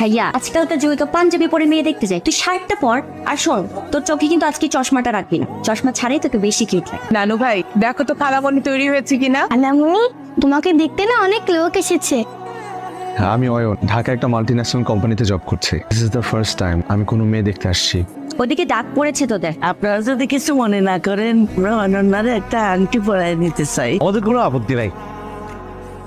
ভাইয়া আজকালকার যুগে তো পাঞ্জাবি পরে মেয়ে দেখতে যায়, তুই শার্টটা পর। আর শোন, তোর চোখে কিন্তু আজকে চশমাটা রাখবি না, চশমা ছাড়াই তোকে বেশি কিউট লাগে। নানু ভাই দেখো তো খালামণি তৈরি হয়েছে কিনা। আলামনি, তোমাকে দেখতে না অনেক লোক এসেছে। আমি অয়ন, ঢাকা একটা মাল্টিন্যাশনাল কোম্পানিতে জব করছি। This is the first time আমি কোনো মেয়ে দেখতে আসছি। ওদিকে ডাক পড়েছে তোদের। আপনারা যদি কিছু মনে না করেন, আমরা অনন্যার একটা আংটি পরাই নিতে চাই। আমাদের কোনো আপত্তি নাই।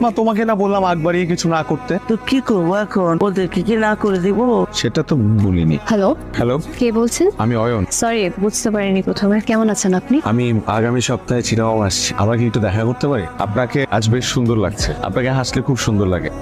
মা, তোমাকে না বললাম আগ বাড়িয়ে কিছু না করতে? তো কি করবো এখন, ওদেরকে কি না করে দিব? সেটা তো বলিনি। হ্যালো, হ্যালো, কে বলছেন? আমি অয়ন। সরি, বুঝতে পারিনি প্রথমে। কেমন আছেন আপনি? আমি আগামী সপ্তাহে চিরাং আসছি। আমরা কি একটু দেখা করতে পারি? আপনাকে আজ বেশ সুন্দর লাগছে, আপনাকে হাসলে খুব সুন্দর লাগে।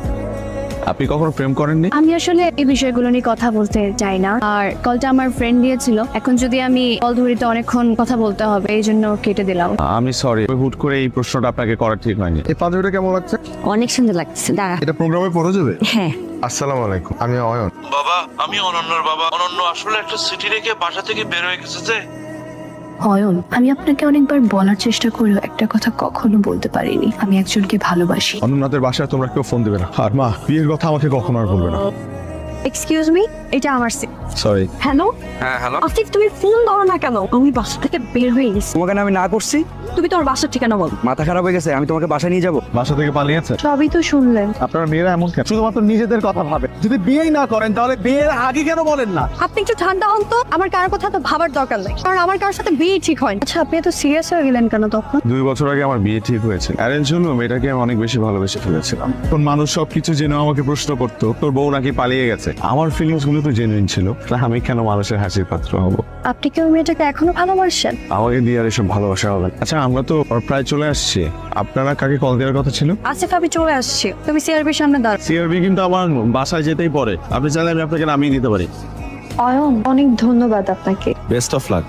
আপনি কখনো প্রেম করেননি? আমি আসলে এই বিষয়গুলো নিয়ে কথা বলতে চাই না। আর কলটা আমার ফ্রেন্ড দিয়েছিল, এখন যদি আমি কল ধরি তো অনেকক্ষণ কথা বলতে হবে, এই জন্য কেটে দিলাম। আমি সরি, হুট করে এই প্রশ্নটা আপনাকে করা ঠিক হয়নি। এই পাঞ্জাবিটা কেমন লাগছে? অনেক সুন্দর লাগছে, দাঁড়া। এটা প্রোগ্রামে পড়ে যাবে? হ্যাঁ। আসসালামু আলাইকুম, আমি অয়ন। বাবা, আমি অনন্যর বাবা। অনন্য আসলে একটা সিটি রেখে বাসা থেকে বের হয়ে গেছে যে। অয়ন, আমি আপনাকে অনেকবার বলার চেষ্টা করেও একটা কথা কখনো বলতে পারিনি, আমি একজনকে ভালোবাসি। অনন্যাদের বাসায় তোমরা কেউ ফোন দেবে না, আর মা বিয়ের কথা আমাকে কখনো আর বলবে না। এক্সকিউজ মি, এটা আমার সিট। সরি। হ্যালো হ্যাঁ হ্যালো। আসিফ, তুমি ফোন ধরো না কেন? আমি বাসা থেকে বের হয়ে গেছি। তোমাকে না আমি না করছি? তুমি তোমার বাসার ঠিকানা বলো। মাথা খারাপ হয়ে গেছে, আমি তোমাকে বাসা নিয়ে যাবো? বাসা থেকে পালিয়েছে? সবই তো শুনলেন। আপনারা মেয়েরা এমন কেন? শুধুমাত্র নিজেদের কথা ভাবে। যদি বিয়েই না করেন তাহলে বিয়ের আগে কেন বলেন না? আপনি একটু ঠান্ডা হন তো, আমার কারোর কথা তো ভাবার দরকার নেই, কারণ আমার কারোর সাথে বিয়ে ঠিক হয়। আচ্ছা, আপনি এত সিরিয়াস হয়ে গেলেন কেন তখন? 2 বছর আগে আমার বিয়ে ঠিক হয়েছে। অ্যারেঞ্জ হলো, মেয়েটাকে আমি অনেক বেশি ভালোবেসে ফেলেছিলাম। এখন মানুষ সবকিছু জেনে আমাকে প্রশ্ন করতো, তোর বউ নাকি পালিয়ে গেছে। আমার ফিলিংস গুলো তো জেনুইন ছিল, তা আমি কেন মানুষের হাসির পাত্র হব? আপনি কি ওই মেয়েটাকে এখনো ভালোবাসেন? আমাকে দিয়ে আর এসব ভালোবাসা হবে না। আচ্ছা, আমরা তো প্রায় চলে আসছি। আপনারা কাকে কল দেওয়ার কথা ছিল? আসিফ, আমি চলে আসছি, তুমি সিআরবির সামনে দাঁড়াও। সিআরবি কিন্তু আমার বাসায় যেতেই পড়ে। আপনি চাইলে আমি আপনাকে নামিয়ে দিতে পারি। অয়ন, অনেক ধন্যবাদ আপনাকে। Best of luck.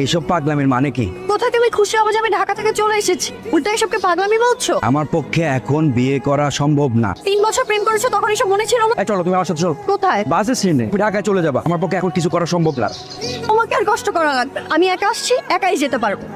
এইসব পাগলামির মানে কি? কোথায় তুমি খুশি হবে যে আমি ঢাকা থেকে চলে এসেছি? উল্টো এসবকে পাগলামি বলছো? আমার পক্ষে এখন বিয়ে করা সম্ভব না। 3 বছর প্রেম করেছো, তখন এসব মনে ছিল না? এই চলো, তুমি আমার সাথে চলো। কোথায়? বাসে সিনে তুমি ঢাকায় চলে যাবা, আমার পক্ষে এখন কিছু করা সম্ভব না। তোমাকে আর কষ্ট করা লাগবে না। আমি একা আসছি, একাই যেতে পারবো।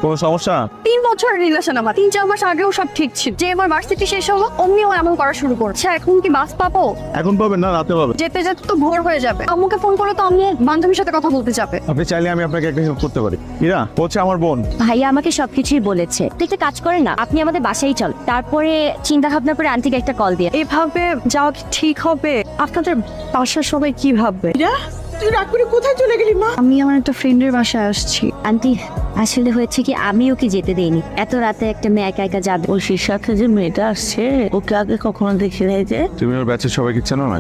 কোনো সমস্যা? 3 বছরের রিলেশন আমার, 3-4 মাস আগেও সব ঠিক ছিল। যে আমার ভার্সিটি শেষ হলো অমনিও এমন করা শুরু করছে। এখন কি বাস পাবো? এখন পাবেন না, রাতে পাবেন। যেতে যেতে তো ভোর হয়ে যাবে। আম্মুকে ফোন করলে তো আম্মু বান্ধবীর সাথে কথা বলতে যাবে। আপনি চাইলে আমি আপনাকে একটা হেল্প করতে পারি। ইরা হচ্ছে আমার বোন। ভাইয়া আমাকে সবকিছুই বলেছে। তুই একটা কাজ করে না, আপনি আমাদের বাসায় চল, তারপরে চিন্তা ভাবনা করে আন্টিকে একটা কল দিয়ে। এভাবে যাওয়া কি ঠিক হবে? আপনাদের বাসার সবাই কি ভাববে? তুই রাগ করে কোথায় চলে গেলি মা? আমি আমার একটা ফ্রেন্ডের বাসায় আসছি। আন্টি, আসলে হয়েছে কি, আমি ওকে যেতে দেইনি। এত রাতে একটা মেয়ে একা একা যাবে? ঐশীর সাথে যে মেয়েটা আসছে, ওকে আগে কখনো দেখি নাই যে। তুমি ওর ব্যাচের সবাইকে চেনো নাকি?